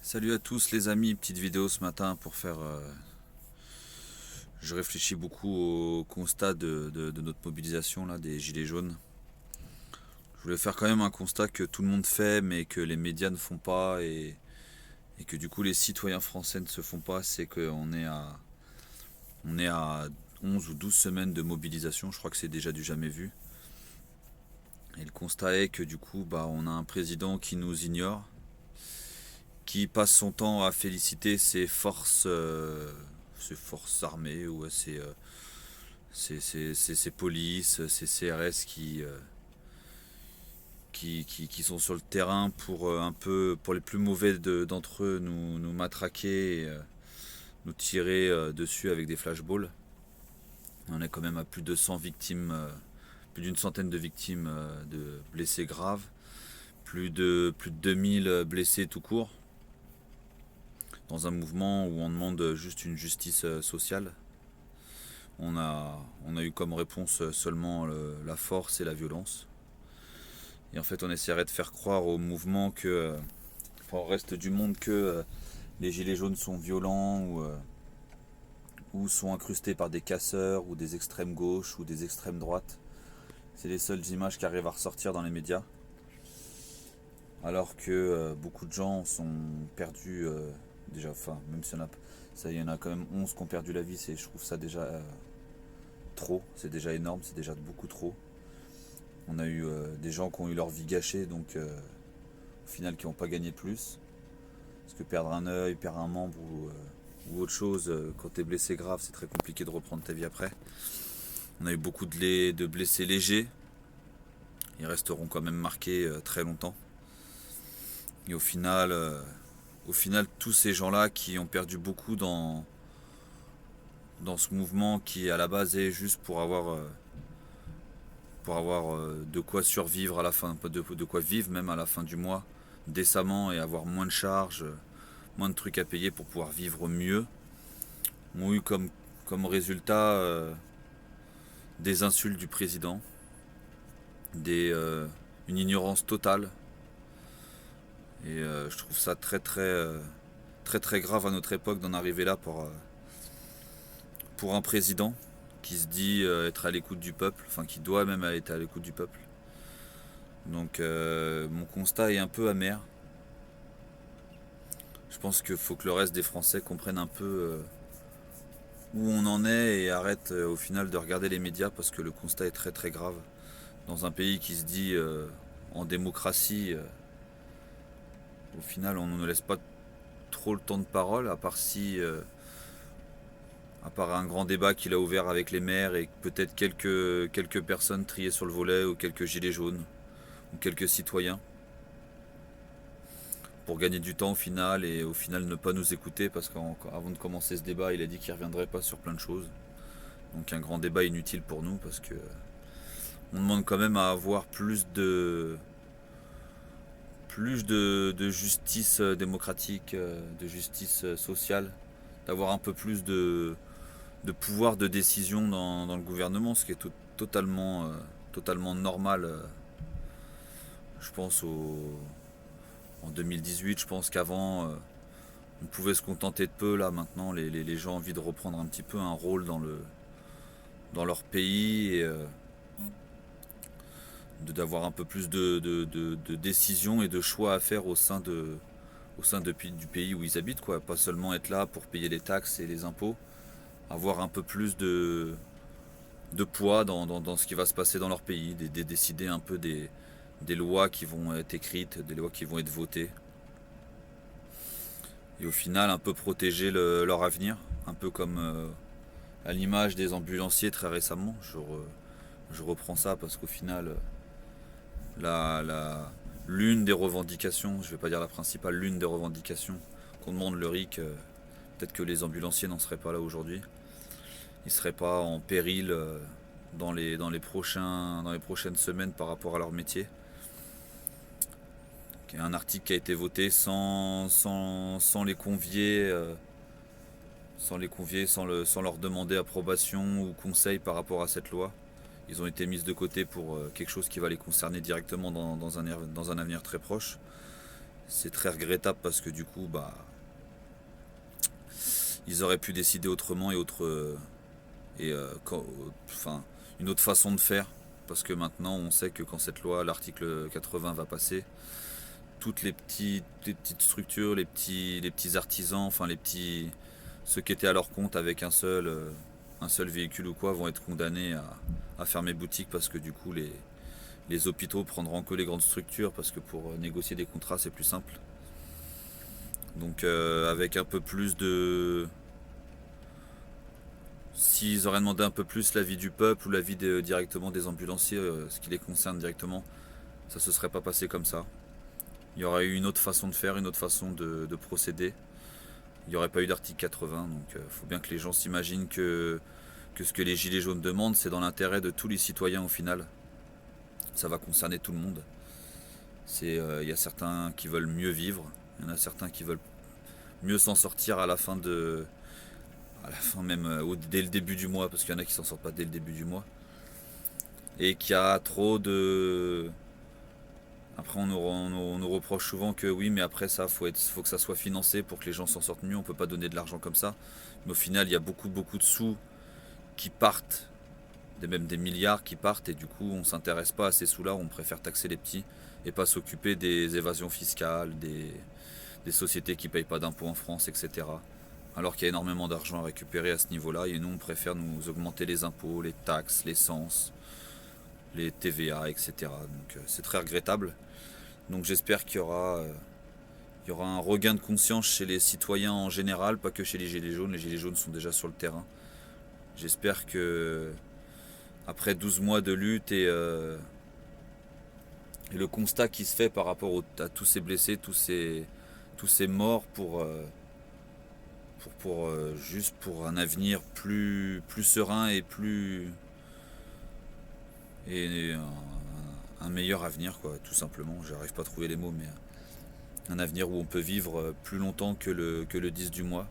Salut à tous les amis, petite vidéo ce matin pour faire... je réfléchis beaucoup au constat de notre mobilisation là, des Gilets jaunes. Je voulais faire quand même un constat que tout le monde fait mais que les médias ne font pas et que du coup les citoyens français ne se font pas, c'est on est à 11 ou 12 semaines de mobilisation, je crois que c'est déjà du jamais vu. Et le constat est que du coup on a un président qui nous ignore, qui passe son temps à féliciter ses forces armées ou ses polices, ses CRS qui sont sur le terrain pour un peu, pour les plus mauvais d'entre eux, nous matraquer, nous tirer dessus avec des flashballs. On est quand même à plus de 100 victimes, plus d'une centaine de victimes de blessés graves, plus de 2000 blessés tout court, dans un mouvement où on demande juste une justice sociale. On a eu comme réponse seulement la force et la violence. Et en fait, on essaierait de faire croire au mouvement au reste du monde que les gilets jaunes sont violents ou sont incrustés par des casseurs ou des extrêmes gauches ou des extrêmes droites. C'est les seules images qui arrivent à ressortir dans les médias. Alors que beaucoup de gens sont perdus déjà, enfin, même s'il y en a, ça, il y en a quand même 11 qui ont perdu la vie, je trouve ça déjà trop, c'est déjà énorme, c'est déjà beaucoup trop. On a eu des gens qui ont eu leur vie gâchée, donc au final qui n'ont pas gagné plus. Parce que perdre un œil, perdre un membre ou autre chose, quand tu es blessé grave, c'est très compliqué de reprendre ta vie après. On a eu beaucoup de blessés légers. Ils resteront quand même marqués très longtemps. Et au final, tous ces gens-là qui ont perdu beaucoup dans ce mouvement qui à la base est juste pour avoir de quoi survivre à la fin, de quoi vivre même à la fin du mois décemment et avoir moins de charges, moins de trucs à payer pour pouvoir vivre mieux, ont eu comme résultat des insultes du président, une ignorance totale. Et je trouve ça très grave à notre époque d'en arriver là pour un président qui se dit être à l'écoute du peuple, enfin qui doit même être à l'écoute du peuple. Donc mon constat est un peu amer. Je pense qu'il faut que le reste des Français comprennent un peu où on en est et arrête au final de regarder les médias parce que le constat est très grave. Dans un pays qui se dit en démocratie, au final on ne laisse pas trop le temps de parole, à part un grand débat qu'il a ouvert avec les maires et peut-être quelques personnes triées sur le volet ou quelques gilets jaunes ou quelques citoyens pour gagner du temps au final et au final ne pas nous écouter parce qu'avant de commencer ce débat il a dit qu'il ne reviendrait pas sur plein de choses. Donc un grand débat inutile pour nous parce que on demande quand même à avoir plus de justice démocratique, de justice sociale, d'avoir un peu plus de pouvoir de décision dans le gouvernement, ce qui est totalement normal. Je pense en 2018, je pense qu'avant on pouvait se contenter de peu. Là maintenant les gens ont envie de reprendre un petit peu un rôle dans leur pays et d'avoir un peu plus de décisions et de choix à faire du pays où ils habitent, quoi. Pas seulement être là pour payer les taxes et les impôts, avoir un peu plus de poids dans ce qui va se passer dans leur pays, décider un peu des lois qui vont être écrites, des lois qui vont être votées. Et au final, un peu protéger leur avenir, un peu comme à l'image des ambulanciers très récemment. Je reprends ça parce qu'au final, l'une des revendications, je ne vais pas dire la principale, l'une des revendications qu'on demande le RIC, peut-être que les ambulanciers n'en seraient pas là aujourd'hui. Ils ne seraient pas en péril dans les prochaines semaines par rapport à leur métier. Un article qui a été voté sans les convier, sans leur demander approbation ou conseil par rapport à cette loi. Ils ont été mis de côté pour quelque chose qui va les concerner directement dans un avenir très proche. C'est très regrettable parce que du coup, bah, ils auraient pu décider autrement enfin, une autre façon de faire. Parce que maintenant, on sait que quand cette loi, l'article 80 va passer, toutes les petites structures, les petits artisans, enfin ceux qui étaient à leur compte avec un seul véhicule ou quoi, vont être condamnés à fermer boutique parce que du coup les hôpitaux prendront que les grandes structures parce que pour négocier des contrats c'est plus simple. Donc avec un peu plus de... S'ils auraient demandé un peu plus l'avis du peuple ou directement des ambulanciers, ce qui les concerne directement, ça se serait pas passé comme ça. Il y aurait eu une autre façon de faire, une autre façon de procéder. Il n'y aurait pas eu d'article 80, donc il faut bien que les gens s'imaginent que ce que les gilets jaunes demandent, c'est dans l'intérêt de tous les citoyens au final. Ça va concerner tout le monde. Il y a certains qui veulent mieux vivre, il y en a certains qui veulent mieux s'en sortir à la fin même dès le début du mois, parce qu'il y en a qui s'en sortent pas dès le début du mois, et qu'il y a trop de... Après on nous reproche souvent que oui mais après ça faut que ça soit financé pour que les gens s'en sortent mieux, on peut pas donner de l'argent comme ça. Mais au final il y a beaucoup de sous qui partent, même des milliards qui partent et du coup on s'intéresse pas à ces sous là, on préfère taxer les petits et pas s'occuper des évasions fiscales, des sociétés qui payent pas d'impôts en France, etc. Alors qu'il y a énormément d'argent à récupérer à ce niveau-là et nous on préfère nous augmenter les impôts, les taxes, l'essence, les TVA, etc. Donc c'est très regrettable. Donc j'espère il y aura un regain de conscience chez les citoyens en général, pas que chez les gilets jaunes. Les gilets jaunes sont déjà sur le terrain. J'espère que après 12 mois de lutte et le constat qui se fait par rapport à tous ces blessés, tous ces morts juste pour un avenir plus serein et un meilleur avenir quoi, tout simplement. J'arrive pas à trouver les mots, mais un avenir où on peut vivre plus longtemps que le 10 du mois.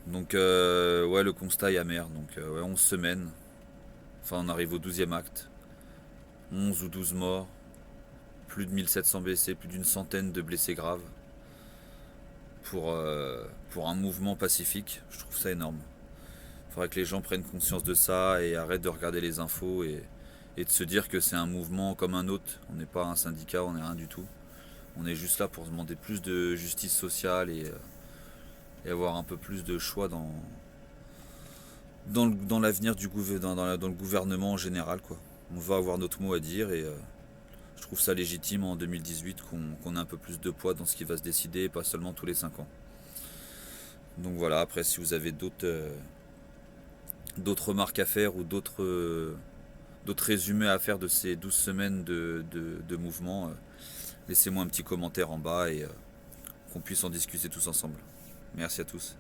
Donc ouais, le constat est amer. Donc ouais, 11 semaines. Enfin, on arrive au 12e acte. 11 ou 12 morts. Plus de 1700 blessés, plus d'une centaine de blessés graves. Pour un mouvement pacifique, je trouve ça énorme. Il faudrait que les gens prennent conscience de ça et arrêtent de regarder les infos et de se dire que c'est un mouvement comme un autre. On n'est pas un syndicat, on n'est rien du tout. On est juste là pour demander plus de justice sociale et avoir un peu plus de choix dans l'avenir dans le gouvernement en général, quoi. On va avoir notre mot à dire et je trouve ça légitime en 2018 qu'on ait un peu plus de poids dans ce qui va se décider et pas seulement tous les 5 ans. Donc voilà, après si vous avez d'autres remarques à faire ou d'autres résumés à faire de ces 12 semaines de mouvement, laissez-moi un petit commentaire en bas et qu'on puisse en discuter tous ensemble. Merci à tous.